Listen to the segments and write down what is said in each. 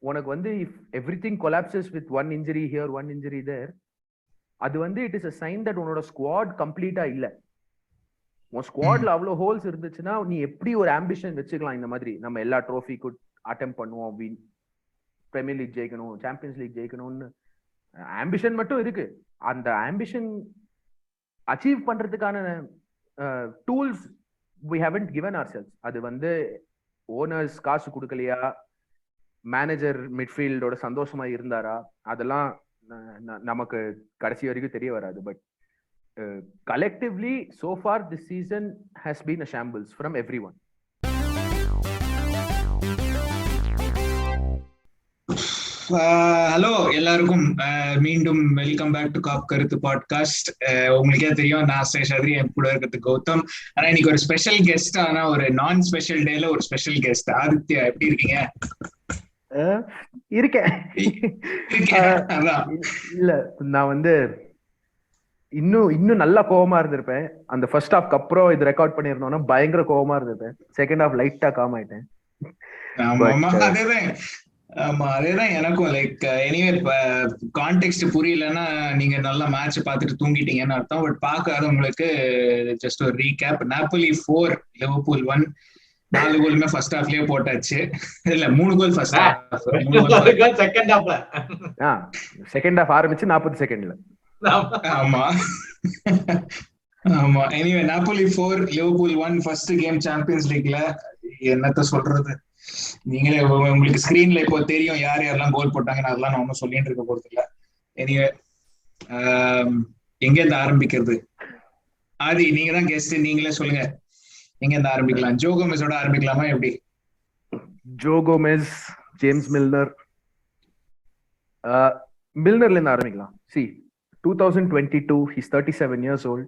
உனக்கு வந்து if everything collapses with one injury here one injury there, அது வந்து it is a sign that உன்னோட ஸ்குவாட் கம்ப்ளீட்டா இல்ல. உன் ஸ்குவாட்ல அவ்வளவு ஹோல்ஸ் இருந்துச்சுன்னா நீ எப்படி ஒரு ஆம்பிஷன் வச்சுக்கலாம், இந்த மாதிரி நம்ம எல்லா ட்ரோஃபிக்கு அட்டெம்ப்ட் பண்ணுவோம், வின் பிரீமியர் லீக் ஜெயிக்கணும், சாம்பியன்ஸ் லீக் ஜெயிக்கணும்னு ஆம்பிஷன் மட்டும் இருக்கு. அந்த ஆம்பிஷன் அச்சீவ் பண்றதுக்கான tools we haven't given ourselves. அது வந்து ஓனர்ஸ் காசு கொடுக்கலையா, மேனேஜர் மிட்ஃபீல்டோட சந்தோஷமா இருந்தாரா, அதெல்லாம் நமக்கு கடைசி வரைக்கும் தெரிய வராது. But collectively so far this season has been a shambles from everyone. Hello எல்லாருக்கும் மீண்டும் வெல்கம் பேக் டு காப் கருத்து பாட்காஸ்ட். உங்களுக்கே தெரியும், நான் சேஷாத்ரி, என் கூட இருக்கிறது கௌதம். ஆனா இன்னைக்கு ஒரு ஸ்பெஷல் கெஸ்ட், ஆனா ஒரு நான் ஸ்பெஷல் டேல ஒரு ஸ்பெஷல் கெஸ்ட். ஆதித்யா, எப்படி இருக்கீங்க? இருக்கேன். இல்ல, நான் வந்து இன்னும் நல்லா கோவமா இருந்திருப்பேன். அந்த ஃபர்ஸ்ட் ஹாஃப்க்கு அப்புறம் இது ரெக்கார்ட் பண்ணிருந்தோம்னா பயங்கர கோவமா இருந்திருப்பேன். செகண்ட் ஹாஃப் லைட்டா காம் ஆயிட்டேன். ஆமா, அதேதான் எனக்கும். லைக் எனிவே கான்டெக்ஸ்ட் புரியலன்னா நீங்க நல்லா மேட்ச் பார்த்துட்டு தூங்கிட்டீங்கன்னு அர்த்தம். பட் பார்க்காதவங்களுக்கு ஜஸ்ட் ஒரு ரீகேப். Napoli 4 Liverpool 1. 4 கோலுமே ஃபர்ஸ்ட் ஹாஃப்லயே போட்டாச்சு. இல்ல 3 கோல் ஃபர்ஸ்ட் ஹாஃப், செகண்ட் ஹாஃப் ஆரம்பிச்சு 40 செகண்ட்ல. ஆமா ஆமா. Anyway Napoli 4 Liverpool 1 first game champions லீக்ல. என்னத்த சொல்றது, நீங்களே உங்களுக்கு ஸ்கிரீன்ல இப்போ தெரியும் யார் யாரெல்லாம் கோல் போட்டாங்கன்னு. அதெல்லாம் நான் ஒன்னும் சொல்லிட்டு இருக்க போறது இல்ல. எனிவே எங்க இருந்து ஆரம்பிக்கிறது? ஆதி, நீங்க தான் கெஸ்ட், நீங்களே சொல்லுங்க எங்க இருந்து ஆரம்பிக்கலாம். ஜோ கோமெஸோட ஆரம்பிக்கலாமா எப்படி? ஜோ கோமெஸ், ஜேம்ஸ் மில்னர், மில்னர்ல இருந்து ஆரம்பிக்கலாம். See, 2022 he's 37 years old.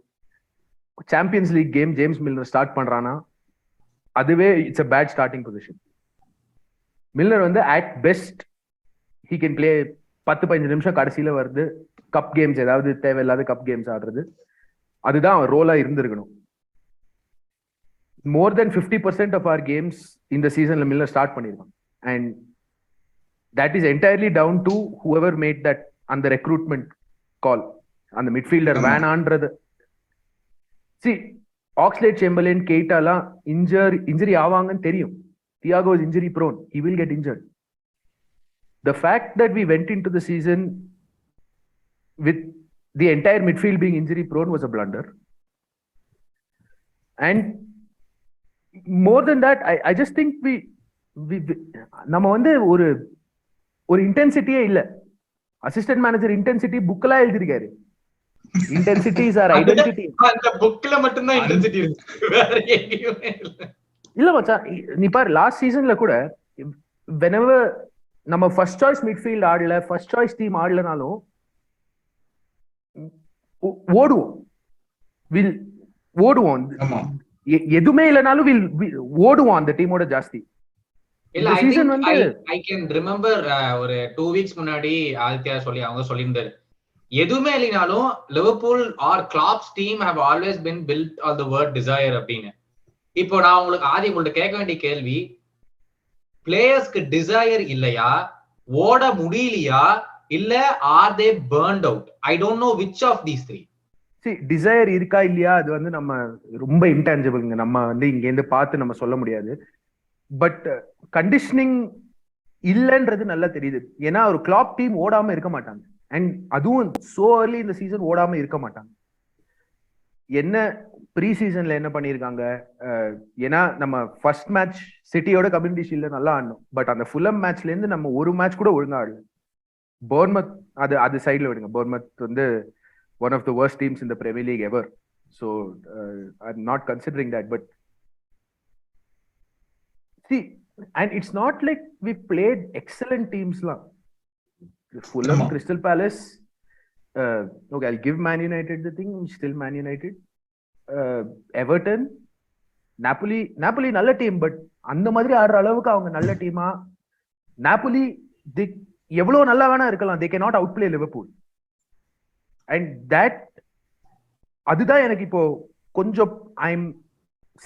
Champions league game James Milner start பண்றானா, அதுவே it's a bad starting position. Milner வந்து at best he can play 10-15 நிமிஷம் கடைசியில வருது, கப் கேம்ஸ் ஏதாவது தேவையில்லாத கப் கேம்ஸ் ஆடுறது, அதுதான் அவன் ரோலா இருந்திருக்கணும். More then 50% of our games இந்த சீசன்ல மில்லர் ஸ்டார்ட் பண்ணிருக்கான். And that is entirely down to whoever made that அந்த ரெக்ரூட்மெண்ட் கால். அந்த மிட்ஃபீல்டர் வேணான்றது. சி, ஆக்ஸ்லேட் சேம்பர்லேன், கெய்டாலாம் இன்ஜரி ஆவாங்கன்னு தெரியும். Thiago is injury prone. He will get injured. The fact that we went into the season with the entire midfield being injury prone was a blunder. And more than that, I just think we நம்ம வந்து ஒரு இன்டென்சிட்டியே இல்ல. Assistant manager intensity புக்ல எழுதிருக்காரு. Intensity is our identity. அந்த புக்ல மட்டும் தான் இன்டென்சிட்டி இருக்கு, வேற எங்கேயுமே இல்ல. இல்ல மச்சான், நீ பாரு லாஸ்ட் சீசன்ல கூட whenever நம்ம ஃபர்ஸ்ட் சாய்ஸ் மிட்ஃபீல்ட் ஆடல, ஃபர்ஸ்ட் சாய்ஸ் டீம் ஆடலனாலும் ஓடுவோம். எதுவுமே இல்லனாலும் ஓடுவோம் அந்த டீமோட ஜாஸ்தி. இல்ல, சீசன் வந்து ஐ கேன் ரிமெம்பர் ஒரு 2 வீக்ஸ் முன்னாடி ஆதித்யா அவங்க சொல்லியிருந்தாரு, எதுவுமே இல்லைனாலும் Liverpool are Klopp's team have always been built on the word desire அப்படின்னு. இப்போ நான் உங்கள்ட்ட கேட்க வேண்டிய கேள்வி, பிளேயர்ஸ்க்கு டிசையர் இல்லையா, ஓட முடியலையா, இல்ல are they burnt out? I don't know which of these three. See, desire இருக்கா இல்லையா, அது வந்து நம்ம ரொம்ப இன்டான்ஜிபிள்ங்க. நம்ம வந்து இங்க இருந்து பார்த்து நம்ம சொல்ல முடியாது. பட் கண்டிஷனிங் இல்லன்றது நல்லா தெரியுது. ஏன்னா ஒரு கிளாப் டீம் ஓடாம இருக்க மாட்டாங்க. அண்ட் அதுவும் சோ early இந்த சீசன் ஓடாம இருக்க மாட்டாங்க. என்ன ப்ரீ சீசன்ல என்ன பண்ணிருக்காங்க, ஏன்னா நம்ம ஃபர்ஸ்ட் மேட்ச் சிட்டியோட கம்யூனிட்டி ஷீல்ட்ல நல்லா ஆடணும். பட் அந்த ஃபுல்லம் மேட்ச்ல இருந்து நம்ம ஒரு மேட்ச் கூட ஒழுங்கா ஆடல. போர்ன்மத் அது சைட்ல விடுங்க. போர்ன்மத் வந்து one of the worst teams in the Premier League ever. So I am not considering that. But see, and it's not like we played excellent teams la. Fulham, Crystal Palace, okay, I'll give Man United the thing, still Man United, Everton, Napoli நல்ல team. But அந்த மாதிரி ஆடுற அளவுக்கு அவங்க நல்ல டீமா? Napoli எவ்வளவு நல்லா வேணா இருக்கலாம், they cannot outplay Liverpool. And that அதுதான் எனக்கு இப்போ கொஞ்சம் I'm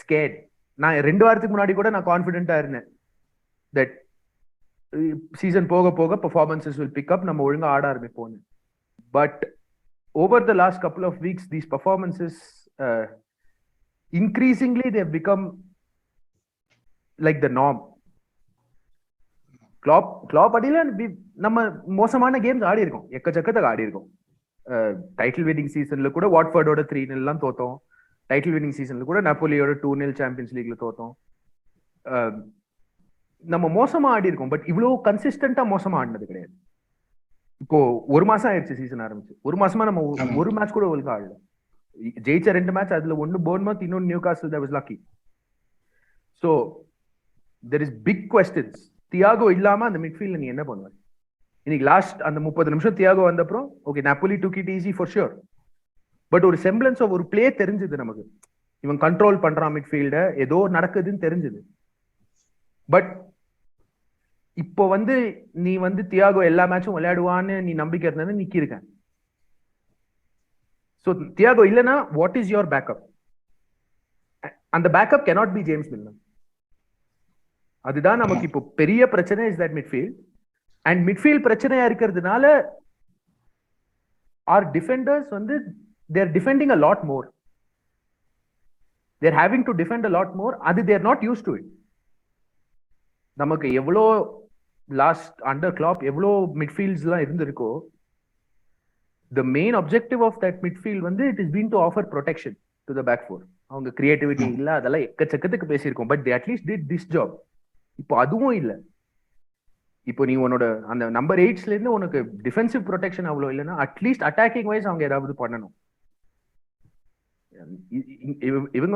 scared. நான் 2 வாரத்துக்கு முன்னாடி கூட நான் கான்ஃபிடென்ட்டா இருந்தேன் that சீசன் போக போக பெர்ஃபார்மன்சஸ் வில் பிக் அப், நம்ம ஒழுங்கா ஆட ஆரம்பிப்போம். But over the last couple of weeks, these performances increasingly they have become like the norm. Klopp அடியில நம்ம மோசமான கேம்ஸ் ஆடி இருக்கோம், எக்கச்சக்கத்துக்கு ஆடி இருக்கோம். டைட்டில் வின்னிங் சீசன்ல கூட வாட்ஃபோர்டோட 3-0 எல்லாம் தோத்தோம். டைட்டில் வின்னிங் சீசன்ல கூட நாப்போலியோட 2-0 சாம்பியன்ஸ் லீக்ல தோத்தோம். நம்ம மோசமா ஆடி இருக்கோம், பட் இவ்வளவு கன்சிஸ்டன்டா மோசமா ஆடினது கிடையாது. இப்போ ஒரு மாசம் ஆயிடுச்சு சீசன் ஆரம்பிச்சு, ஒரு மாசமா நம்ம ஒரு மேட்ச் கூட ஒழுங்கா ஆடல. ஜெயிச்ச 2 மேட்ச், அதுல ஒன்னு போர்ன்மவுத், இன்னொன்னு Newcastle. That was lucky. So there is big questions. Thiago இல்லாம அந்த மிட்ஃபீல்ட்ல நீ என்ன பண்ணுவ? இன்னைக்கு லாஸ்ட் அந்த 30 நிமிஷம் தியாகோ வந்தப்புறம் okay, Napoli took it easy for sure. But ஒரு செம்பிளன்ஸ் ஆஃப் ஒரு பிளே தெரிஞ்சது நமக்கு. இவன் கண்ட்ரோல் பண்றான் மிட்ஃபீல்ட, ஏதோ நடக்குதுன்னு தெரிஞ்சது. பட் இப்போ நீ தியாகோ எல்லா மேட்சும் விளையாடுவான்னு நீ நம்பிக்கை இருந்தது நிக்கி இருக்க. சோ தியாகோ இல்லனா வாட் இஸ் யுவர் பேக்கப்? அந்த backup cannot be James Miller. அதுதான் நமக்கு இப்போ பெரிய பிரச்சனை. Is that midfield and midfield பிரச்சனையா இருக்கிறதுனால our defenders they are defending a lot more. They are having to defend a lot more. அது they are not used to it. நமக்கு எவ்வளோ லாஸ்ட் அண்டர் கிளாப் எவ்வளோ மிட்ஃபீல்ட்ஸ் எல்லாம் இருந்திருக்கோ, the main objective of that midfield it has been to offer protection to the back four. அவங்க creativity இல்ல, அதெல்லாம் எக்கச்சக்கத்துக்கு பேசியிருக்கோம். But they at least did this job. இப்போ அதுவும் இல்ல. இப்போ நீ உன்னோட அந்த நம்பர் 8ஸ்ல இருந்து உனக்கு டிஃபென்சிவ் ப்ரொடெக்ஷன் அவ்வளோ இல்லைன்னா அட்லீஸ்ட் அட்டாக்கிங் வைஸ் அவங்க ஏதாவது பண்ணணும். இவங்க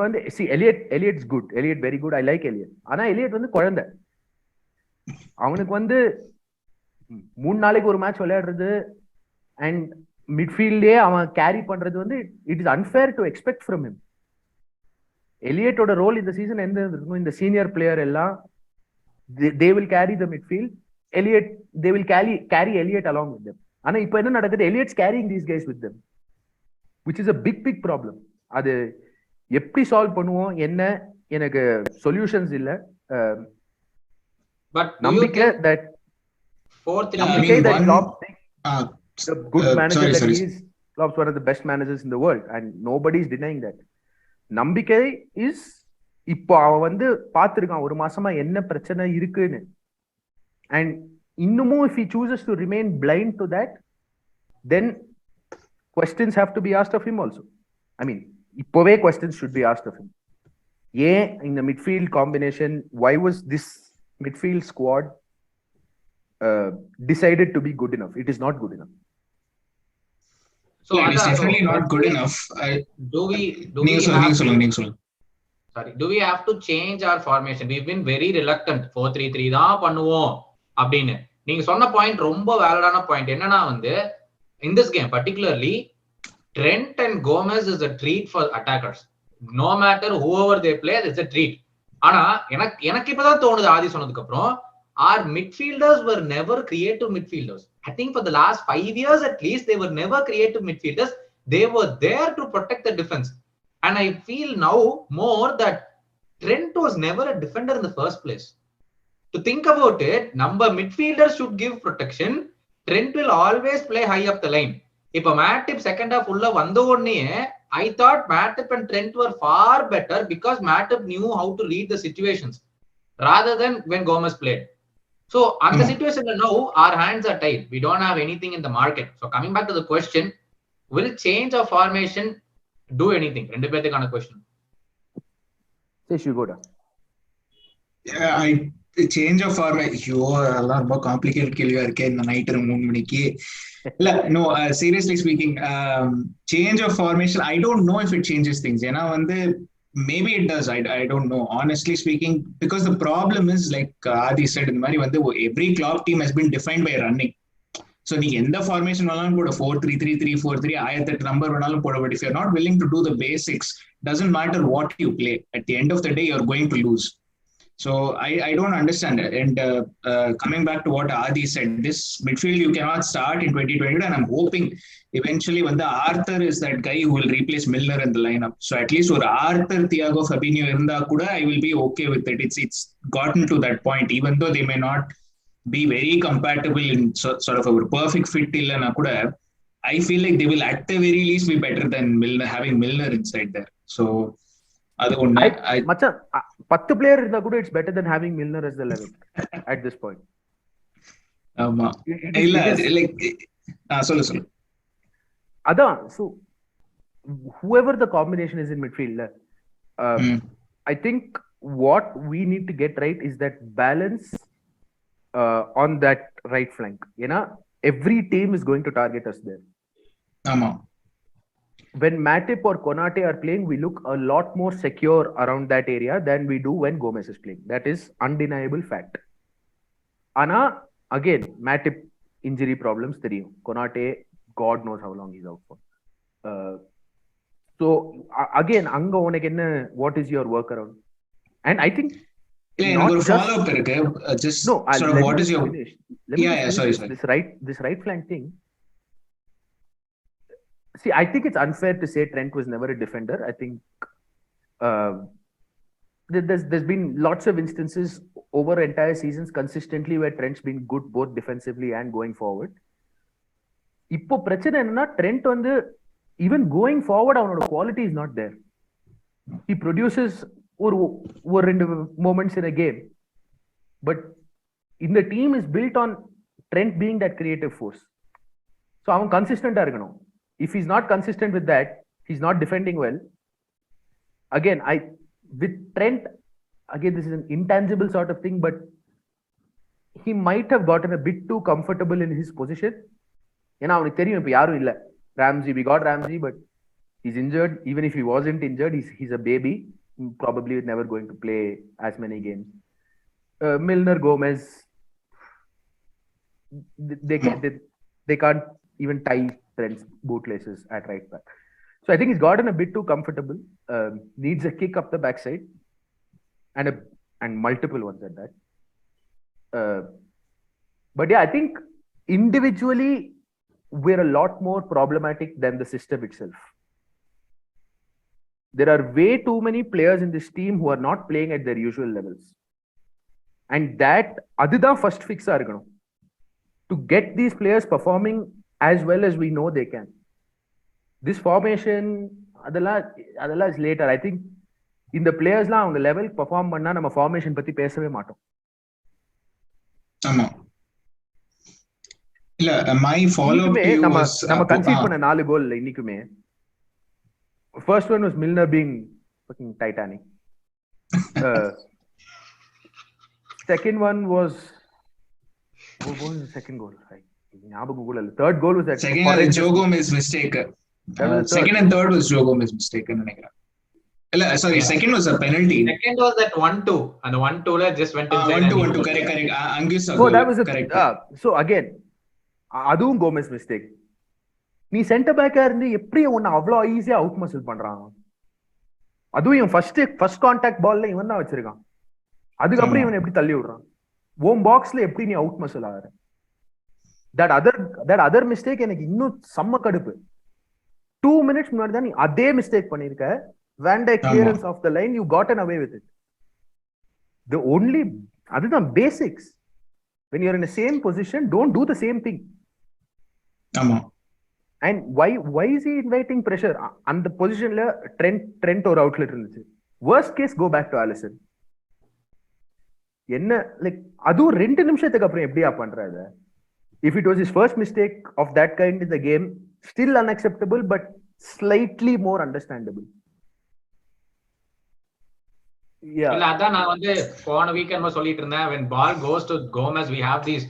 Elliott's good, Elliott very good, I like Elliott. ஆனா எலியட் குழந்தை. அவனுக்கு 3 நாளைக்கு ஒரு மேட்ச் விளையாடுறது அண்ட் மிட்ஃபீல்டே அவன் கேரி பண்றது it is unfair to expect from him. எலியட்டோட ரோல் இந்த சீசன் எந்த இருக்கும்? இந்த சீனியர் பிளேயர் எல்லாம் they will carry the midfield. They will carry Elliott along with them. ஆனா இப்போ என்ன நடக்குது? Elliott's carrying these guys with them, which is a big problem. அது எப்படி சால்வ் பண்ணுவோம்? என்ன எனக்கு சொல்யூஷன்ஸ் இல்ல. பட் நம்பிக்கை that 4-3 that Klopp the good manager that he is. Klopp's one of the best managers in the world and nobody is denying that. நம்பிக்கை is இப்போ அவன் பார்த்திருக்கான் ஒரு மாசமா என்ன பிரச்சனை இருக்குன்னு. and இன்னமும் if he chooses to remain blind to that, then questions have to be asked of him also. I mean, இப்போவே questions should be asked of him. ஏன் இந்த midfield combination, why was this midfield squad decided to be good enough? It is not good enough. So it's definitely not good enough. Do we have to change our formation? We've been very reluctant. 4-3-3 தான் பண்ணுவோம் அப்படின்னு நீங்க சொன்ன point ரொம்ப வேலிடான point. என்னன்னா in this game particularly, Trent and Gomez is a treat for attackers. No matter whoever they play, it's a treat. ஆனா எனக்கு இப்பதான் தோணுது, ஆதி சொன்னதுக்கு அப்புறம், our midfielders were never creative midfielders. I think for the last 5 years at least, they were never creative midfielders. They were there to protect the defense. And I feel now more that Trent was never a defender in the first place. To think about it, number midfielders should give protection. Trent will always play high up the line. If Matip second half ulla vanda odne, I thought Matip and Trent were far better because Matip knew how to read the situations rather than when Gomez played. So on the situation now, our hands are tied. We don't have anything in the market. So coming back to the question, will change of formation do anything? ரெண்டு பேத்துக்கான question. Change of format, ஐயோ அதெல்லாம் ரொம்ப complicated கேள்வியா இருக்கே இந்த night 3 மணிக்கு. இல்ல no, seriously speaking, change of formation I don't know if it changes things. ஏன்னா maybe it does, I don't know honestly speaking, because the problem is like Adi said, இந்த மாதிரி every Klopp team has been defined by running. So நீ எந்த formation வேணாலும் போட, 4-3-3, 3-4-3, 1008 number வேணாலும் போட, but if you're not willing to do the basics, doesn't matter what you play, at the end of the day you're going to lose. So I don't understand it. And coming back to what Adi said, this midfield you cannot start in 2022, and I'm hoping eventually when the Arthur is that guy who will replace Milner in the lineup. So at least ஒரு Arthur, Thiago, Fabinho இருந்தா கூட I will be okay with it. It's gotten to that point, even though they may not be very compatible in sort of a perfect fit illana kuda, I feel like they will at the very least be better than Milner, having Milner inside there. So அது ஒண்ணு. மச்சான் 10 player இருந்தா கூட it's better then having Milner as the 11th at this point. ஆமா இல்ல like சொல்லு அதான். so whoever the combination is in midfield, I think what we need to get right is that balance on that right flank. ஏன்னா every team is going to target us there. ஆமா. When Matip or Konate are playing, we look a lot more secure around that area than we do when Gomez is playing. That is undeniable fact. Ana, again, Matip injury problems theriyum. Konate, God knows how long he's out for. So again, anga unak enna, what is your workaround? And I think not just follow up irukku, just no, sort of what is your sorry this right flank thing. See, I think it's unfair to say Trent was never a defender. I think there's been lots of instances over entire seasons consistently where Trent's been good both defensively and going forward. இப்போ பிரச்சனை என்னன்னா Trent வந்து even going forward அவனோட quality is not there. He produces ஒரு ரெண்டு moments in a game, but in the team is built on Trent being that creative force. So அவன் கன்சிஸ்டன்டா இருக்கணும். If he's not consistent with that, he's not defending well. Again, with Trent, again, this is an intangible sort of thing, but he might have gotten a bit too comfortable in his position. ஏன்னா அவனுக்கு தெரியும் இப்ப யாரும் இல்ல. Ramsey, we got Ramsey, but he's injured. Even if he wasn't injured, he's a baby. Probably never going to play as many games. Milner, Gomez, they can't even tie Trent's bootlaces at right back. So I think he's gotten a bit too comfortable. Needs a kick up the backside, and multiple ones at that. But yeah, I think individually we're a lot more problematic than the system itself. There are way too many players in this team who are not playing at their usual levels, and adudha first fix ah irukanum to get these players performing as well as we know they can. This formation adala is later. I think in the players la on the level perform panna nama formation பத்தி பேசவே மாட்டோம். ஆமா இல்ல my follow up to you was நம்ம conceit பண்ண 4 கோல் இன்னைக்குமே. First one was Milner being fucking Titanic. Second one was what was the second goal? Third goal was that second was Joe Gomez mistake. Second and third was Joe Gomez mistake நினைக்கிறேன். இல்ல sorry, second was a penalty. Second was that 1-2 and the 1-2 la just went inside. 1-2 correct. Angus goal. That was correct. So again, அதுவும் Gomez mistake. நீ centre பேக்கா இருந்து எப்படி உன்னை அவ்வளவு ஈஸியா அவுட் மசில் பண்றான்? அதுவும் இவன் ஃபர்ஸ்ட் கான்டாக்ட் பால்ல இவன் தான் வச்சிருக்கான். அதுக்கப்புறம் இவன் எப்படி தள்ளி விடுறான்? ஓம் பாக்ஸ்ல எப்படி நீ அவுட் மசில் ஆகுற? that other mistake எனக்கு இன்னும் செம்ம கடுப்பு. 2 minutes முன்னாடி தான் நீ அதே மிஸ்டேக் பண்ணிருக்க. Van Dijk clearance off the line, you gotten away with it. அதுதான் basics. When you're in the same position, don't do the same thing. ஆமா. And why is he inviting pressure? அந்த பொசிஷன்ல trend ஒரு outlet இருந்துச்சு. worst case go back to Alisson. என்ன like அதுவும் 2 நிமிஷத்துக்கு அப்புறம் எப்படியா பண்றாரு? If it was his first mistake of that kind in the game, still unacceptable but slightly more understandable. Yeah. இல்ல அதான் நான் வந்து போன வீக்கெண்ட் சொல்லிட்டு இருந்தேன், when ball goes to Gomez we have these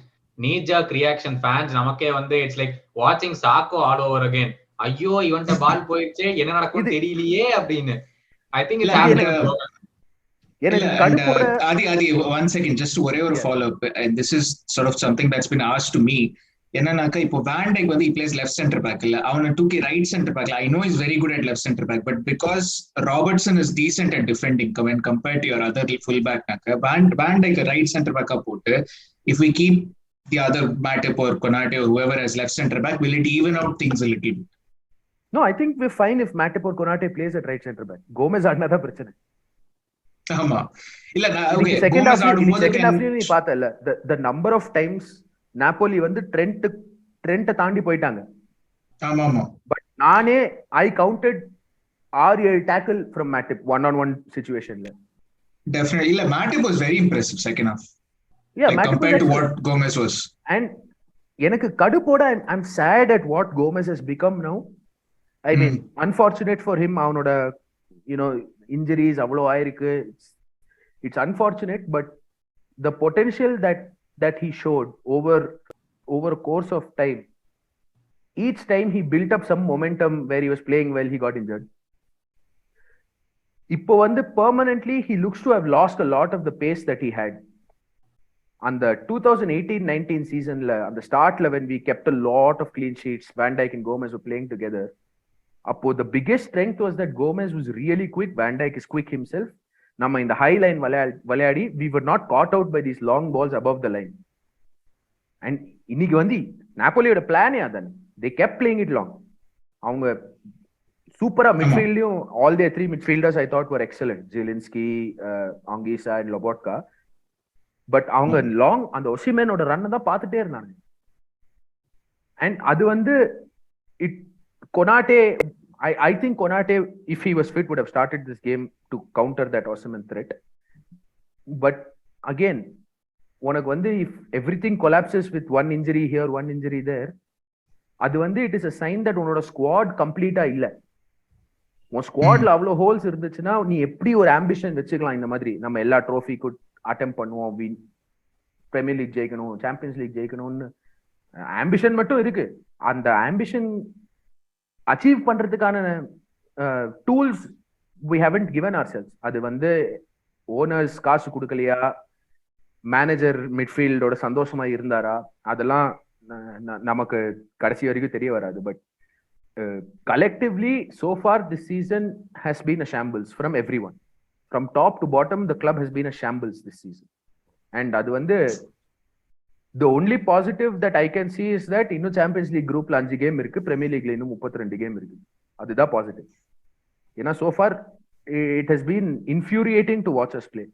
knee-jerk reaction fans. நமக்கே வந்து it's like watching Sacco all over again. ஐயோ இவன்ட்ட பால் போயிடுச்சு, என்ன நடக்கும் தெரியலையே அப்படின்னு. I think it's happening. Adi, one second, just ஒரே ஒரு follow up, and this is sort of something that's been asked to me. என்னன்னாக்கா இப்போ Van Dijk வந்து he plays left center back இல்ல, அவனை தூக்கி right center back. I know he's very good at left center back, but because Robertson is decent at defending when compared to your other full back நாக்க Van Dijk right center back போட்டு, if we keep the other Matip or Konate or whoever as left center back, will it even out things a little bit? No, I think we're fine if Matip or Konate plays at right center back. Gomez ஆடுனாதான் பிரச்சனை. ஆமா இல்ல okay second Gomez ஆடும்போது ஹாஃப்லயும் நீ பார்த்தல the number of times Napoli வந்து ட்ரெண்ட்டை தாண்டி போயிட்டாங்க. ஆமா ஆமா பட் நானே I counted 6-7 tackle from Matip 1-on-1 சிச்சுவேஷன்ல. டெஃபினெட்லி இல்ல Matip was very impressive second half Matip to what Gomez was. And எனக்கு கடுப்போட I'm sad at what Gomez has become now. I mean unfortunate for him, அவனோட injuries அவ்வளோ ஆயிருக்கு. It's unfortunate, but the potential that he showed over a course of time, each time he built up some momentum where he was playing well, he got injured. இப்போ வந்து permanently he looks to have lost a lot of the pace that he had. அந்த 2018-19 seasonல அந்த ஸ்டார்ட்ல when we kept a lot of clean sheets, Van Dijk and Gomez were playing together. அப்போ the biggest strength was that Gomez was really quick, Van Dijk is quick himself. நம்ம இந்த high line விளையாடி we were not caught out by these long balls above the line. And இன்னைக்கு வந்து நாப்போலியோட பிளானே அதான், they kept playing it long. அவங்க சூப்பரா மிட்ஃபீல்ட்லயும் all their three midfielders I thought were excellent, Zielinski, Anguissa and Lobotka. But அவங்க long அந்த ஒசிமேனோட ரன்னை தான் பார்த்துட்டே இருந்தாங்க. அண்ட் அது வந்து Konate, I think Konate, if he was fit, would have started this game to counter that Osimhen threat. But again, உனக்கு வந்து if everything collapses with one injury here, one injury there, அது வந்து it is a sign that உன்னோட squad கம்ப்ளீட்டா இல்ல. உன் ஸ்குவாட்ல அவ்வளோ holes இருந்துச்சுன்னா நீ எப்படி ஒரு ஆம்பிஷன் வச்சுக்கலாம், இந்த மாதிரி நம்ம எல்லா ட்ரோஃபிக்கு அட்டெம்ப்ட் பண்ணுவோம், பிரீமியர் லீக் ஜெயிக்கணும், சாம்பியன்ஸ் லீக் ஜெயிக்கணும்னு ஆம்பிஷன் மட்டும் இருக்கு. அந்த ஆம்பிஷன் அச்சீவ் பண்றதுக்கான tools we haven't given ourselves. அது வந்து ஓனர்ஸ் காசு கொடுக்கலையா, மேனேஜர் மிட்ஃபீல்டோட சந்தோஷமா இருந்தாரா, அதெல்லாம் நமக்கு கடைசி வரைக்கும் தெரிய வராது. But collectively so far this season has been a shambles from everyone, from top to bottom. The club has been a shambles this season. And அது வந்து the only positive that I can see is that இன்னும் champions league குரூப்ல 5 game இருக்கு, premier லீக்ல இன்னும் 32 game இருக்கு. அதுதான் positive. ஏன்னா so far it has been infuriating to watch us play.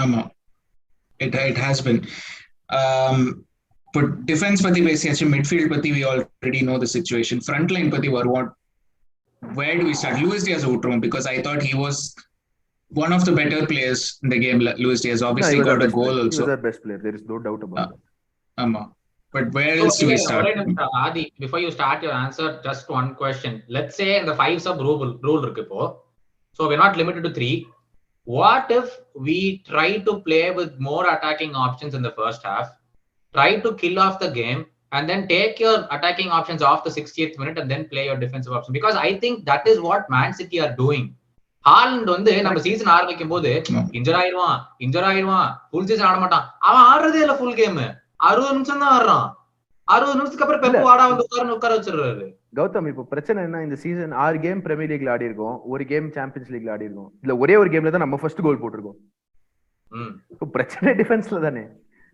ஆமா, it has been. But defense பத்தி பேசியாச்சு, midfield பத்தி we already know the situation. Front line பத்தி வருவோம். Where do we start? Luis Diaz outrum, because I thought he was one of the better players in the game. Luis Diaz obviously got a goal also. He was our best player, there is no doubt about that. Amma, but where else do we start? Adi, before you start your answer, just one question. Let's say the 5 sub rule irukku ipo, so we're not limited to 3. What if we try to play with more attacking options in the first half, try to kill off the game, and then take your attacking options off the 60th minute and then play your defensive options? Because I think that is what Man City are doing. Haaland வந்து நம்ம season ஆரம்பிக்கும் போது இன்ஜர் ஆயிடுவான் full season ஆட மாட்டான். அவன் ஆடுறதே இல்ல full game, 60 நிமிஷம் தான் ஆடுறான். 60 நிமிஷத்துக்கு அப்புறம் பெப் வாடா வந்து உட்கார வச்சிடுறாரு. கௌதம், இப்போ பிரச்சனை என்ன, இந்த சீசன் 6 கேம் பிரீமியர் லீக்ல ஆடி இருக்கோம், ஒரு கேம் சாம்பியன்ஸ் லீக்ல ஆடி இருக்கோம், இல்ல ஒரே ஒரு கேம்ல தான் நம்ம ஃபர்ஸ்ட் கோல் போட்டிருக்கோம். பிரச்சனை டிஃபென்ஸ்ல தானே.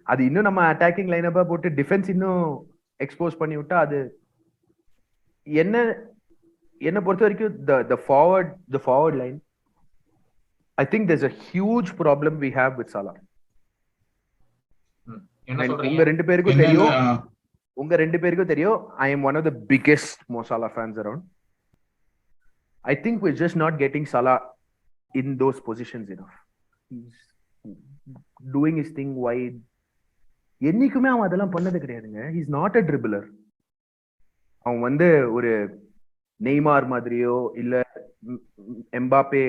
அது இன்னும் நம்ம அட்டாக்கிங் லைனப்பா போட்டு டிஃபென்ஸ் இன்னும் எக்ஸ்போஸ் பண்ணி விட்டா, அது என்ன பொறுத்த வரைக்கும் the forward line, I think there's a huge problem we have with Salah. உங்க ரெண்டு பேருக்கும் தெரியும் I am one of the biggest Mo Salah fans around. I think we're just not getting Salah in those positions enough. He's doing his thing wide. என்னைக்குமே அவன் அதெல்லாம் பண்ணது கிடையாதுங்க. He's not a dribbler. அவன் வந்து ஒரு நெய்மார் மாதிரியோ இல்ல Mbappe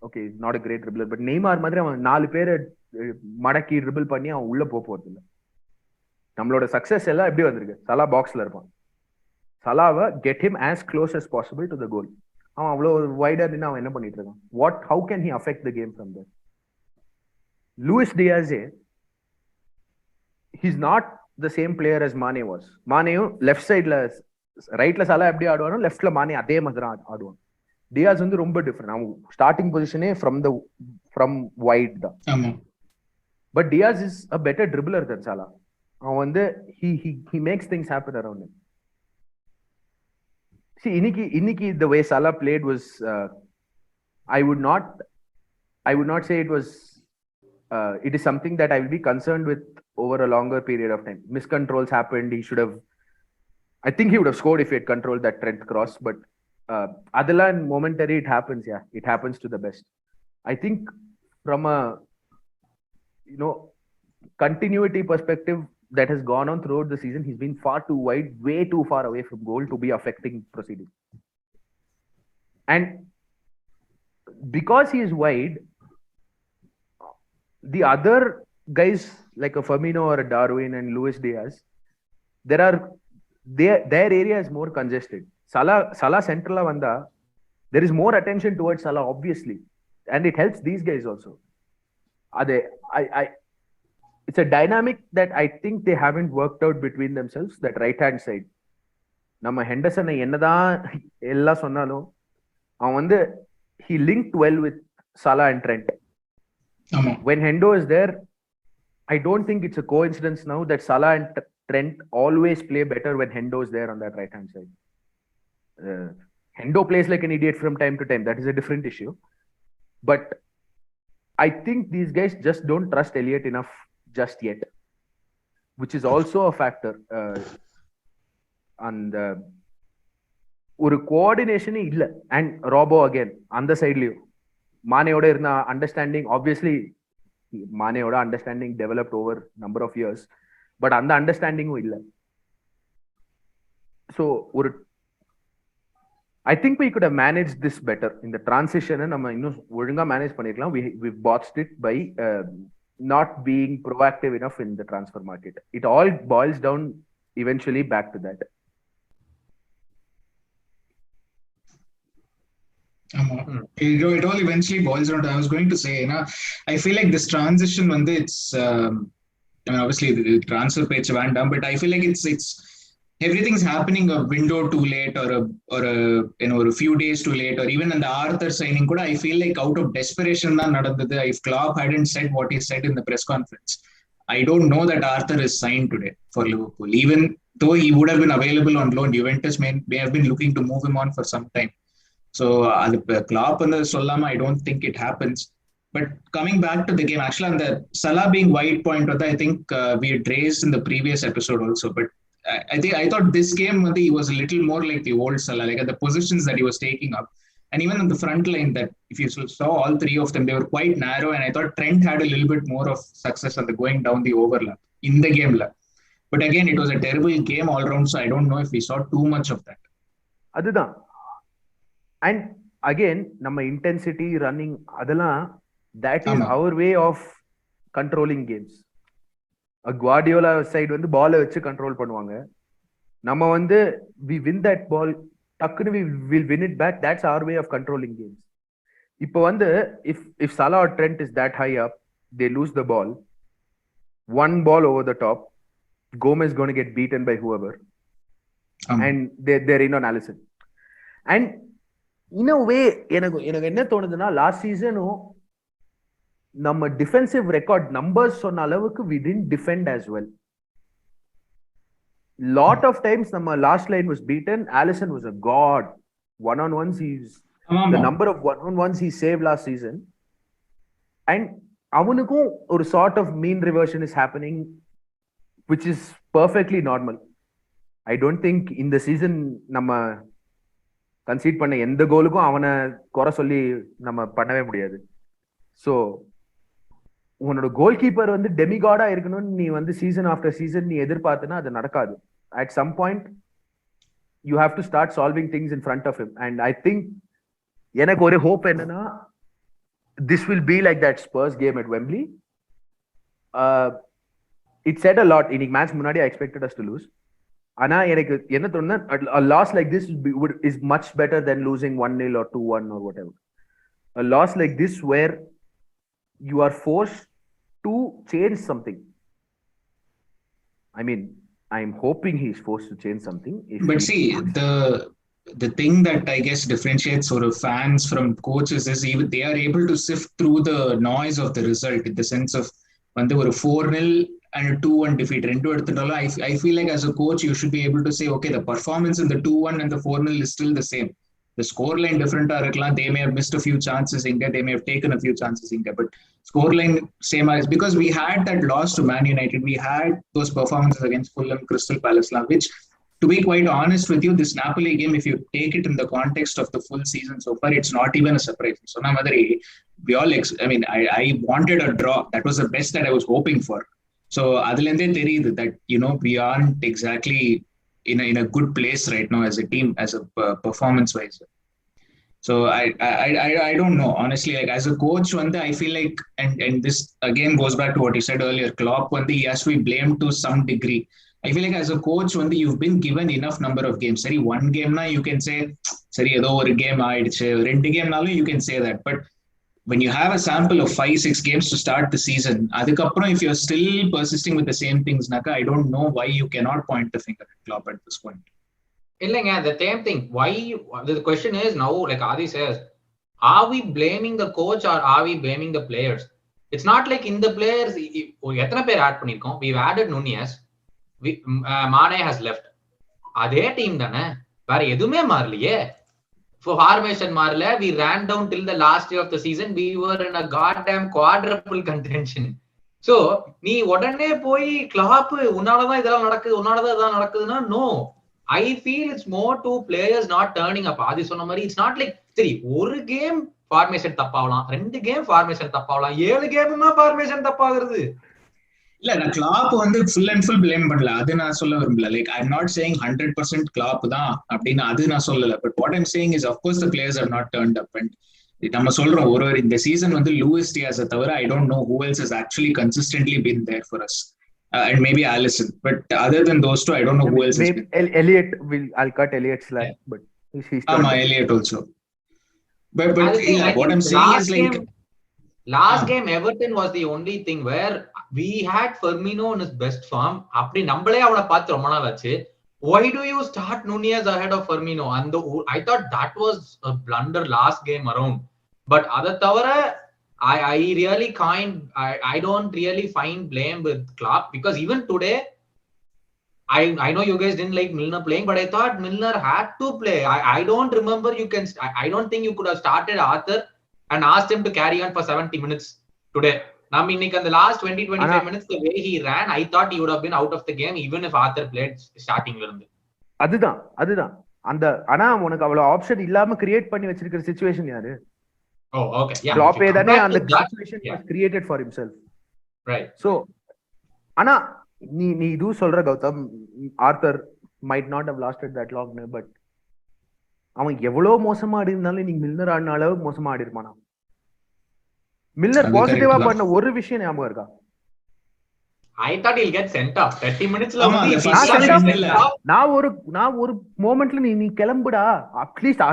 okay not a great dribbler, but Neymar மாதிரி அவன் 4 பேரை மடக்கி ட்ரிபிள் பண்ணி அவன் உள்ள போறது இல்லை. நம்மளோட சக்சஸ் எல்லாம் எப்படி வந்திருக்கு, சலா பாக்ஸ்ல இருப்பான், சலாவை get him as close as possible to the goal. அவன் அவ்வளவு வைடா நின்று அவன் என்ன பண்ணிட்டு இருக்கான்? how can he affect the game from there? Luis Diaz, he's not the same player as Mane was. மானேயும் லெஃப்ட் சைட்ல ரைட்ல சலா எப்படி ஆடுவானோ லெஃப்ட்ல மானே அதே மாதிரி தான் ஆடுவான். டியாஸ் வந்து ரொம்ப டிஃபரெண்ட். அவன் ஸ்டார்டிங் பொசிஷனே ஃப்ரம் வைட் தான். But Diaz is a better dribbler than Salah. அவன் வந்து he makes things happen around him. See, இன்னைக்கு the way Salah played was I would not say it was. It is something that I will be concerned with over a longer period of time. Miscontrols happened. I think he would have scored if he had controlled that Trent cross. But adala and momentary, it happens. Yeah, it happens to the best. I think from a continuity perspective that has gone on throughout the season, he's been far too wide, way too far away from goal to be affecting proceedings. And because he is wide, the other guys like a Firmino or a Darwin and Luis Diaz, their area is more congested. Salah central la vanda, there is more attention towards Salah, obviously, and it helps these guys also. It's a dynamic that I think they haven't worked out between themselves. That right hand side, நம்ம ஹெண்டர்சனை என்னதான் எல்லாம் சொன்னாலும் அவன் வந்து he linked well with Salah and Trent. When Hendo is there, I don't think it's a coincidence now that Salah and Trent always play better when Hendo is there on that right hand side. Hendo plays like an idiot from time to time. That is a different issue. But I think these guys just don't trust Elliott enough just yet, which is also a factor. And ஒரு கோஆர்டினேஷனே இல்லை. And ராபோ again அந்த சைட்லயும் மானேயோட இருந்த understanding, obviously மானேயோட understanding developed over number of years, but அந்த அண்டர்ஸ்டாண்டிங்கும் இல்லை. So I think we could have managed this better. இந்த டிரான்சிஷனை நம்ம இன்னும் ஒழுங்கா மேனேஜ் பண்ணிருக்கலாம். We botched it by not being proactive enough in the transfer market. It all boils down eventually back to that. It all eventually boils down to, I was going to say, I feel like this transition, it's obviously the transfer page vandam, but I feel like it's everything's happening a window too late or a few days too late, or even in the Arthur signing kuda, I feel like out of desperation da nadandhathu. If Klopp hadn't said what he said in the press conference, I don't know that Arthur is signed today for Liverpool, even though he would have been available on loan. Juventus may have been looking to move him on for some time. So Klopp and the Solama, I don't think it happens. But coming back to the game, actually on the Salah being wide point, I think we had raised in the previous episode also, but I thought this game he was a little more like the old Salah, like at the positions that he was taking up, and even on the front line, that if you saw all three of them, they were quite narrow, and I thought Trent had a little bit more of success on the going down the overlap in the game. But again, it was a terrible game all around, so I don't know if we saw too much of that. அதுதான். And again, நம்ம intensity running அதெல்லாம், that is our way of controlling games. Guardiola side வந்து பாலை வச்சு control பண்ணுவாங்க. நம்ம வந்து we win that ball, டக்குன்னு we will win it back. That's our way of controlling games. இப்போ வந்து if Salah or Trent is that high up, they lose the ball, one ball over the top, Gomez going to get beaten by whoever, and they're in on Alisson. And in a way, எனக்கு என்ன தோணுதுன்னா, last சீசனும் நம்ம defensive record numbers சொன்ன அளவுக்கு we didn't defend as well. Lot of times நம்ம last line was beaten. Alisson was a god. One-on-ones, the number of one-on-ones he saved last season. And அவனுக்கும் ஒரு sort of mean reversion is happening, which is perfectly normal. I don't think in the season நம்ம conceit பண்ண எந்த கோலுக்கும் அவனை குறை சொல்லி நம்ம பண்ணவே முடியாது. ஸோ உன்னோட கோல் கீப்பர் வந்து டெமிகாடா இருக்கணும்னு நீ வந்து சீசன் ஆஃப்டர் சீசன் நீ எதிர்பார்த்தனா அது நடக்காது. At some point you have to start solving things in front of him. And I think எனக்கு ஒரு ஹோப் என்னன்னா, this will be like that Spurs game at Wembley. It set a lot. இன்னைக்கு match முன்னாடி I expected us to lose. ஆனா எனக்கு என்ன தோணுன்னா, a loss like this is much better than losing 1-0 or 2-1 or whatever. A loss like this where you are forced to change something. I mean, I'm hoping he's forced to change something. But see, the thing that I guess differentiates sort of fans from coaches is even they are able to sift through the noise of the result, in the sense of when they were 4-0 and a 2-1 defeat. I feel like as a coach, you should be able to say, okay, the performance in the 2-1 and the 4-0 is still the same. The scoreline different இருக்கலாம். They may have missed a few chances in there. They may have taken a few chances in there. But scoreline same as, because we had that loss to Man United. We had those performances against Fulham, Crystal Palace, which, to be quite honest with you, this Napoli game, if you take it in the context of the full season so far, it's not even a surprise. So now, we all, I wanted a draw. That was the best that I was hoping for. So adilende theriyudu that, we aren't exactly in a good place right now as a team, as a performance wise. So I don't know, honestly. Like, as a coach, I feel like, and this again goes back to what you said earlier, Klopp, he has to be blamed to some degree. I feel like as a coach, you've been given enough number of games. Sorry, one game na you can say, sorry, ஏதோ ஒரு game ஆயிடுச்சு, ரெண்டு கேம்னாலும் you can say that. But when you have a sample of 5-6 games to start the season, adukapram if you're still persisting with the same things, Naka, I don't know why you cannot point the finger at Klopp at this point. இல்லைங்க, the same thing. Why? The question is now, like Adi says, are we blaming the coach or are we blaming the players? It's not like in the players, எத்தனை பேர் add பண்ணிருக்கோம்? We've added Nunez. Mane has left. அதே team தானே, வேற எதுவுமே மாறலையே. Formation மாறல. We ran down till the last day of the season. We were in a goddamn quadruple contention. So நீ உடனே போய் கிளாப் உன்னாலதான் இதெல்லாம் நடக்குது, உன்னாலதான் இதெல்லாம் நடக்குதுன்னா, no. I feel it's more to players not turning up. ஆதி சொன்ன மாதிரி, it's not like, சரி ஒரு கேம் ஃபார்மேஷன் தப்பாகலாம், 2 கேம் ஃபார்மேஷன் தப்பாகலாம், 7 கேமுமா ஃபார்மேஷன் தப்பாகிறது. இல்ல, நான் Klopp full and full blame பண்ணல, அது நான் சொல்ல விரும்பல. Like, I am not saying 100% Klopp தான் அப்படின்னு அது நான் சொல்லல. But what I'm saying is, of course the players are not turned up. And நம்ம சொல்றோம் ஒரு இந்த சீசன் லூயிஸ் டியாஸை தவிர I don't know who else has actually consistently been there for us. And maybe Allison, but other than those two, I don't know who else. Maybe Elliot I'll cut Elliot's line, but he's Elliot also. But what I'm saying is, like, last game Everton was the only thing where we had Firmino in his best form. அப்படி நம்மளே அவனை பார்த்து ரொம்ப நாள் ஆச்சு. Why do you start Nunez ahead of Firmino? And I thought that was a blunder last game around. But other தவிர I really can't. I don't really find blame with Klopp, because even today, I know you guys didn't like Milner playing, but I thought Milner had to play. I don't remember you can. I don't think you could have started Arthur and asked him to carry on for 70 minutes today. I mean, in the last 20-25 minutes, the way he ran, I thought he would have been out of the game even if Arthur played starting இருந்து. அதுதான் அந்த ஆனா உனக்கு அவ்வளவு option இல்லாம create பண்ணி வச்சிருக்கிற situation யாரு? Oh, okay. Yeah. Klopp தானே அந்த situation was created for himself. Right. So, ஆனா நீ இது சொல்ற Gautham, Arthur might not have lasted that long, but அவன் எவ்வளவு மோசமா ஆடி இருந்தாலும் நீங்க மில்னர் ஆடின அளவு மோசமா ஆடி இருப்பானா? மில்னர் பாசிட்டிவா பண்ண ஒரு விஷயம் ஞாபகம் இருக்கா? I thought he'll get sent off 30 minutes. நான் ஒரு மொமெண்ட்ல நீ கிளம்புடா, அட்லீஸ்ட்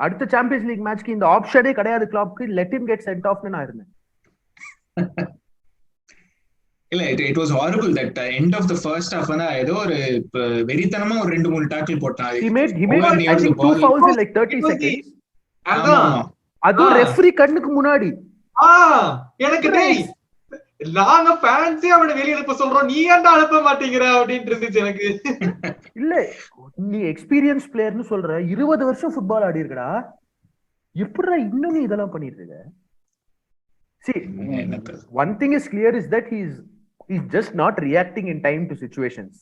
அடுத்த சாம்பியன்ஸ் லீக் மேட்ச்க்கு இந்த ஆப்ஷனே கிடையாது கிளாப்க்கு, லெட் ஹிம் கெட் சென்ட் ஆஃப்னு நான் இருந்தேன். இல்ல, it was horrible that end of the first half. ஏதோ ஒரு வெறித்தனமா ஒரு 2-3 டாக்கிள் போட்டான். He made I think 2 fouls in like 30 seconds. அது ரெஃபரி கண்ணுக்கு முன்னாடி. எனக்கு நாங்க ஃபேன்ஸே அவனை வெளிய அனுப்ப சொல்றோம், நீ ஏன்டா அனுப்ப மாட்டேங்கிற அப்படினு இருந்துச்சு எனக்கு. இல்ல, நீ எக்ஸ்பீரியன்ஸ் பிளேயர்னு சொல்ற, 20 வருஷம் ஃபுட்பால் ஆடி இருக்கடா, எப்படிடா இன்னும் நீ இதெல்லாம் பண்ணிட்டு இருக்க? See, one thing is clear is that he's just not reacting in time to situations.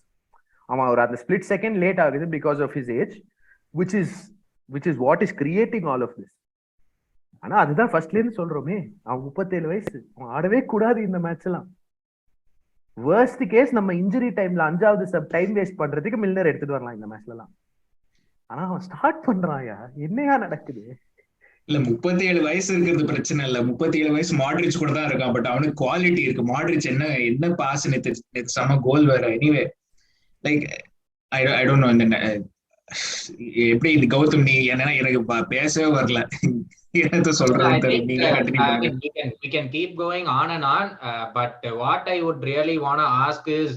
அவன் ஒரு அந்த ஸ்பிளிட் செகண்ட் லேட் ஆகுது because of his age, which is what is creating all of this. ஆனா அதுதான் ஃபர்ஸ்ட்ல இருந்து சொல்றோமே, அவன் 37 வயசு, அவன் ஆடவே கூடாது இந்த மேட்ச் எல்லாம். வர்ஸ்ட் கேஸ் நம்ம இன்ஜுரி டைம்ல 5வது சப் டைம் வேஸ்ட் பண்றதுக்கு மில்னர் எடுத்துட்டு வரலாம் இந்த மேட்ச்ல எல்லாம். ஆனா அவன் ஸ்டார்ட் பண்றாயா, என்னையா நடக்குது? இல்ல, 37 வயசு இருக்கிறது பிரச்சனை இல்ல, 37 வயசு மாட்ரிச் கூட தான் இருக்கான். பட் அவனுக்கு குவாலிட்டி இருக்கு. மாட்ரிச் என்ன பாஸ் நேத்து சம கோல் வேற. Anyway, like I don't no எப்படி இது கௌதம், நீ என்ன எனக்கு பேசவே வரல. We can keep going on and on, but what I would really want to ask is,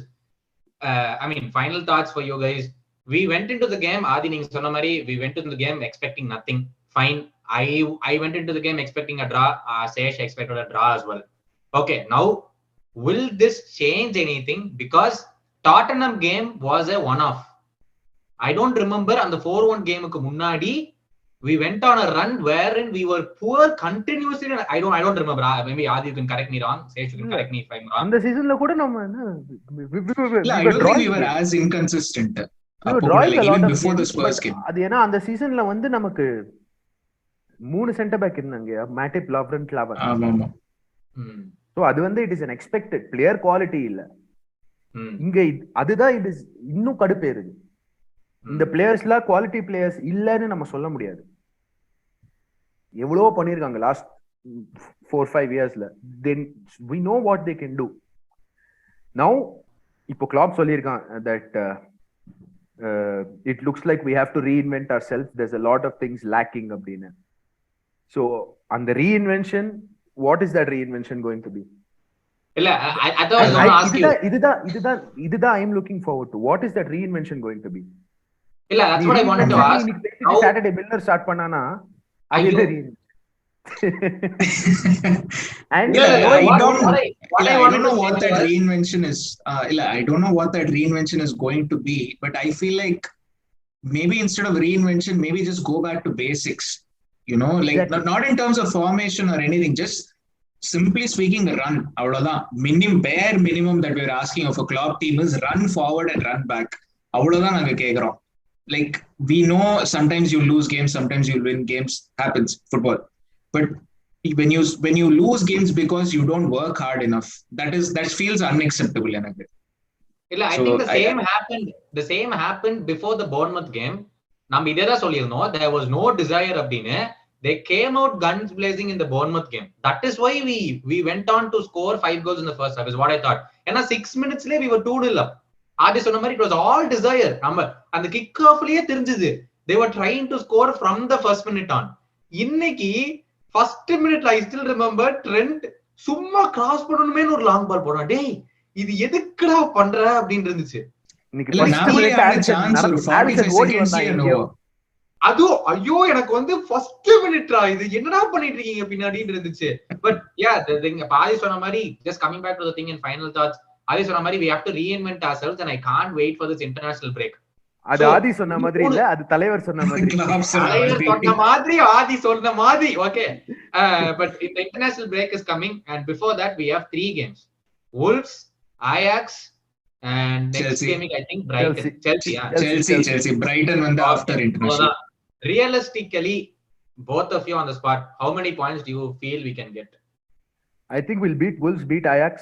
final thoughts for you guys. We went into the game, Adi நீங்க சொன்ன மாதிரி, we went into the game expecting nothing. Fine. I went into the game expecting a draw. Sesh expected a draw as well. Okay, now will this change anything? Because Tottenham game was a one-off. I don't remember அந்த 4-1 கேமுக்கு முன்னாடி we went on a run wherein we were poor continuously. I don't remember. Maybe Adi, you can correct me wrong. Say you can correct me if I'm wrong. அந்த சீசன்ல கூட நம்ம I don't think we were as inconsistent. Even before the Spurs game. அது ஏன்னா அந்த சீசன்ல வந்து நமக்கு 3 சென்டர் பேக் இருந்தாங்க, மேட்டிப், லவ்ரன், கிளாவர். ஆமா. சோ அது வந்து it is an expected player quality இல்ல. இங்க அதுதான் இது இன்னும் கடுப்பேறுது. இந்த பிளேயர்ஸ்லாம் குவாலிட்டி பிளேயர்ஸ் இல்லன்னு நம்ம சொல்ல முடியாது. எவ்வளவோ பண்ணிருக்காங்க லாஸ்ட் 4-5 இயர்ஸ்ல. தென் we know what they can do. Now இப்போ Klopp சொல்லிருக்கான் that it looks like we have to reinvent ourselves. There's a lot of things lacking அப்படின்னு. So on the reinvention, what is that reinvention going to be? இல்ல I thought I was going to ask you. இதுதான் I'm looking forward to. What is that reinvention going to be? இல்ல that's what I wanted to ask. Saturday Miller start பண்ணானா அது reinvention. And I don't know what that reinvention is. I don't know what that reinvention is going to be, but I feel like maybe instead of reinvention, maybe just go back to basics. You know, like exactly. Not in terms of formation or anything, just simply speaking, run. Bare minimum that we're asking of a Klopp team is run forward and run back. Avladhaan naanga kekrom. Like we know sometimes you lose games, sometimes you win games. Happens, football. But when you lose games because you don't work hard enough, that feels unacceptable. I think the same happened before the Bournemouth game. Nam idha sollirno, there was no desire abdine. They came out guns blazing in the Bournemouth game. That is why we went on to score 5 goals in the first half, is what I thought. And 6 minutes later, we were 2-0 up. Adi sonna mari, it was all desire. And the kick-off liye therinjudhu. They were trying to score from the first minute on. Inniki, first minute, I still remember, Trent, summa cross pannume or long ball podana. Dey, idu edukra pandra அப்படினு இருந்துச்சு. இன்னைக்கு first minute Alisson ஓடி வந்தாங்க. அது ஐயோ எனக்கு வந்து first மினிட்ரா இது என்னடா பண்ணிட்டு இருக்கீங்க பின்னாடின்னு இருந்துச்சு. பட் யா பாதி சொன்ன மாதிரி, just coming back to the thing in final thoughts, ஆதி சொன்ன மாதிரி we have to reinvent ourselves and I can't wait for this international break. அது ஆதி சொன்ன மாதிரி இல்ல, அது தலைவர் சொன்ன மாதிரி. தலைவர் சொன்ன மாதிரி, ஆதி சொன்ன மாதிரி. Okay, but in the international break is coming and before that we have 3 games: Wolves, Ajax and next Chelsea. game I think Brighton. Chelsea Brighton when after international. Realistically, both of you on the spot, how many points do you feel we can get? I think we'll beat Wolves, beat Ajax,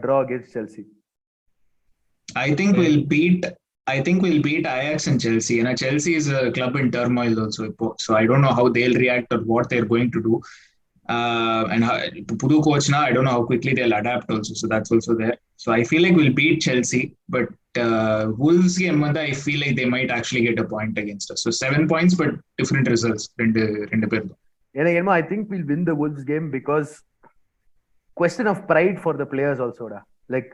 draw against Chelsea. I think we'll beat Ajax and Chelsea. And Chelsea is a club in turmoil also. So I don't know how they'll react or what they're going to do. And Pudu coach now, I don't know how quickly they'll adapt also. So that's also there. So I feel like we'll beat Chelsea, but Wolves game, I feel like they might actually get a point against us. So 7 points, but different results. I think we'll win the Wolves game because question of pride for the players also. Like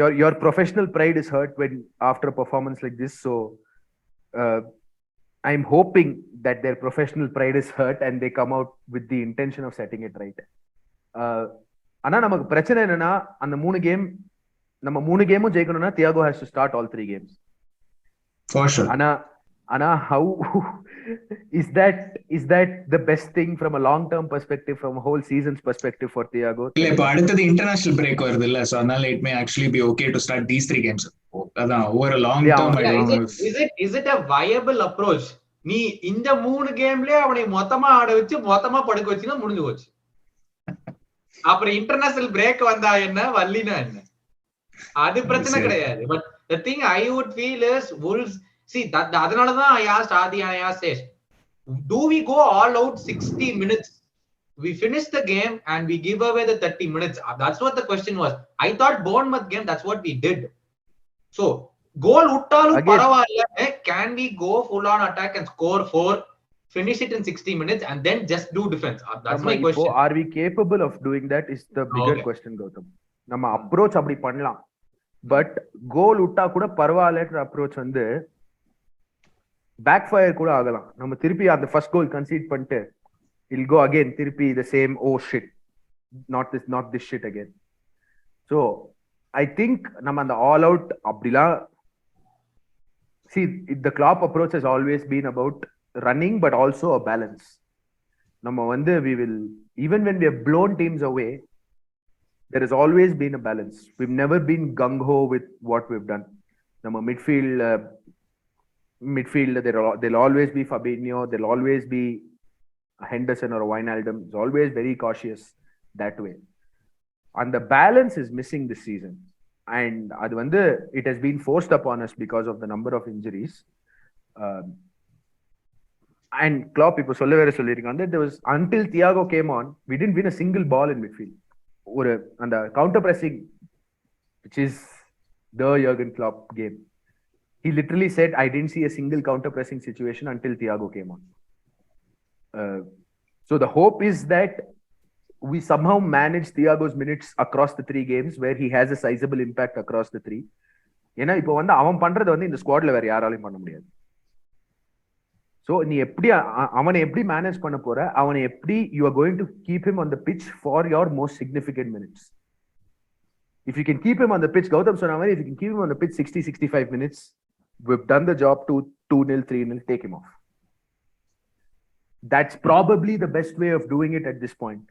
your professional pride is hurt when after a performance like this. So I'm hoping that their professional pride is hurt and they come out with the intention of setting it right. ஆனா நமக்கு பிரச்சனை என்னன்னா, அந்த 3 game நம்ம 3 கேமும் ஜெயிக்கணும்னா Tiago has to start all 3 games. For sure. ஆனா how is that the best thing from a long term perspective, from a whole season's perspective for Thiago? இல்ல, இப்ப அடுத்தது international break வருது இல்ல, so அதனால it may actually be okay to start these 3 games. அதான் over a long term. Is it a viable approach? நீ இந்த 3 கேம்லயே அவனை மொத்தமா ஆட வச்சு மொத்தமா படுக்க வச்சினா முடிஞ்சு போச்சு. அப்புறம் இன்டர்நேஷனல் பிரேக் வந்தா என்ன, வல்லினா என்ன, அது பிரச்சனை கிடையாது. But the thing I would feel is Wolves, see that அதனாலதான் I asked Adi and I asked Sesh, do we go all out 60 minutes? We finish the game and we give away the 30 minutes. That's what the question was. I thought Bournemouth game, that's what we did. So goal uttalu paravalla, can we go full on attack and score 4, finish it in 60 minutes and then just do defense? That's my question. Are we capable of doing that is the bigger question, Gautam. நம்ம approach அப்படி பண்ணலாம், but goal விட்டா கூட பரவாயில்லன்ற approach வந்து back fire கூட ஆகலாம். நம்ம திருப்பி அந்த ஃபர்ஸ்ட் கோல் கன்சீட் பண்ணிட்டு இல் கோ அகைன், திருப்பி the same oh shit, not this shit again. So I think நம்ம அந்த ஆல் அவுட் அப்படிலாம், see the Klopp approach has always been about running but also a balance. நம்ம வந்து we will, even when we have blown teams away, there has always been a balance. We've never been gung-ho with what we've done. நம்ம midfield there'll always be Fabinho, there'll always be Henderson or Wijnaldum. It's always very cautious that way. And the balance is missing this season. And அது வந்து it has been forced upon us because of the number of injuries. And Klopp இப்போ சொல்லியிருக்காங்க that there was, until Thiago came on, we didn't win a single ball in midfield. ஒரு அந்த counter pressing, which is the Jurgen Klopp game, he literally said, I didn't see a single counter pressing situation until Thiago came on. So the hope is that we somehow manage Thiago's minutes across the 3 games where he has a sizable impact across the 3. ஏன்னா இப்போ வந்து அவன் பண்றதை வந்து இந்த ஸ்குவாட்ல வேற யாராலையும் பண்ண முடியாது. ஸோ நீ எப்படி அவனை எப்படி மேனேஜ் பண்ண போற, அவனை எப்படி you are going to keep him on the pitch for your most significant minutes. If you can keep him on the pitch, Gautham சொன்ன மாதிரி, if you can keep him on the pitch 60-65 minutes, we've done the job. 2-0, 3-0, take him off. That's probably the best way of doing it at this point.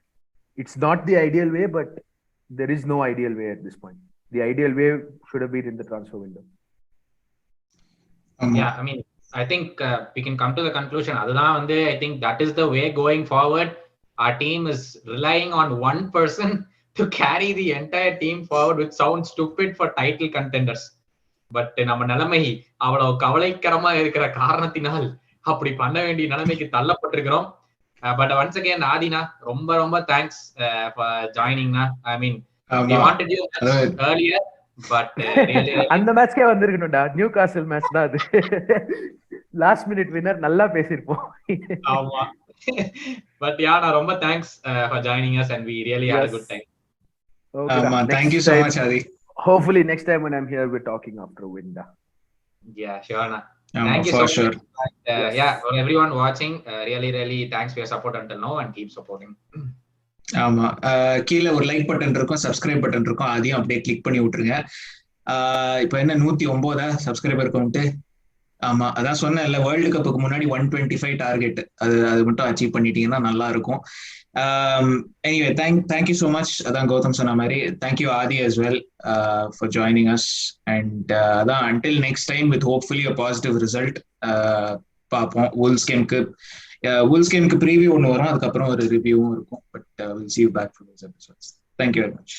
It's not the ideal way, but there is no ideal way at this point. The ideal way should have been in the transfer window. Yeah, I mean, I think we can come to the conclusion. Adhaan vande, I think that is the way going forward. Our team is relying on one person to carry the entire team forward, which sounds stupid for title contenders. But நம்ம நிலைமை அவ்வளவு கவலைக்கிரமா இருக்கிற காரணத்தினால் அப்படி பண்ண வேண்டிய நிலைமைக்கு தள்ளப்பட்டிருக்கிறோம். But once again, Adina, ரொம்ப ரொம்ப thanks for joining. I mean, we wanted you earlier, but really அந்த மேட்ச்க்கே வந்திருக்கணும்டா. நியூ காசல் மேட்ச் தான் அது. லாஸ்ட் மினிட் வின்னர், நல்லா பேசிருப்போம். ஆமா. But yeah, ரொம்ப thanks for joining us, and we really had a good time. Okay, thank you so much, Adi. Hopefully next time when I'm here we're talking after a win. Yeah, sure na. Thank you so much. Yes. Yeah, for everyone watching, really thanks for your support until now, and keep supporting. ஆமா, கீழே ஒரு like button இருக்கும், subscribe button இருக்கும், அதையும் அப்படியே click பண்ணி விட்டுருங்க. இப்போ என்ன 109 சப்ஸ்கிரைபர் கவுண்ட். ஆமா, அதான் சொன்னேன்ல, வேர்ல்டு கப்புக்கு முன்னாடி 125 டார்கெட், அது மட்டும் அச்சீவ் பண்ணிட்டீங்கன்னா நல்லா இருக்கும். Anyway, thank you so much. அதான் கௌதம் சொன்ன மாதிரி, thank you Adi as well for joining us, and அதான் until next time with hopefully a positive result. பாப்போம். Wolves game க்கு preview ஒன்று வரும், அதுக்கப்புறம் ஒரு ரிவ்யூவும் இருக்கும். But we'll see you back for those episodes. Thank you very much.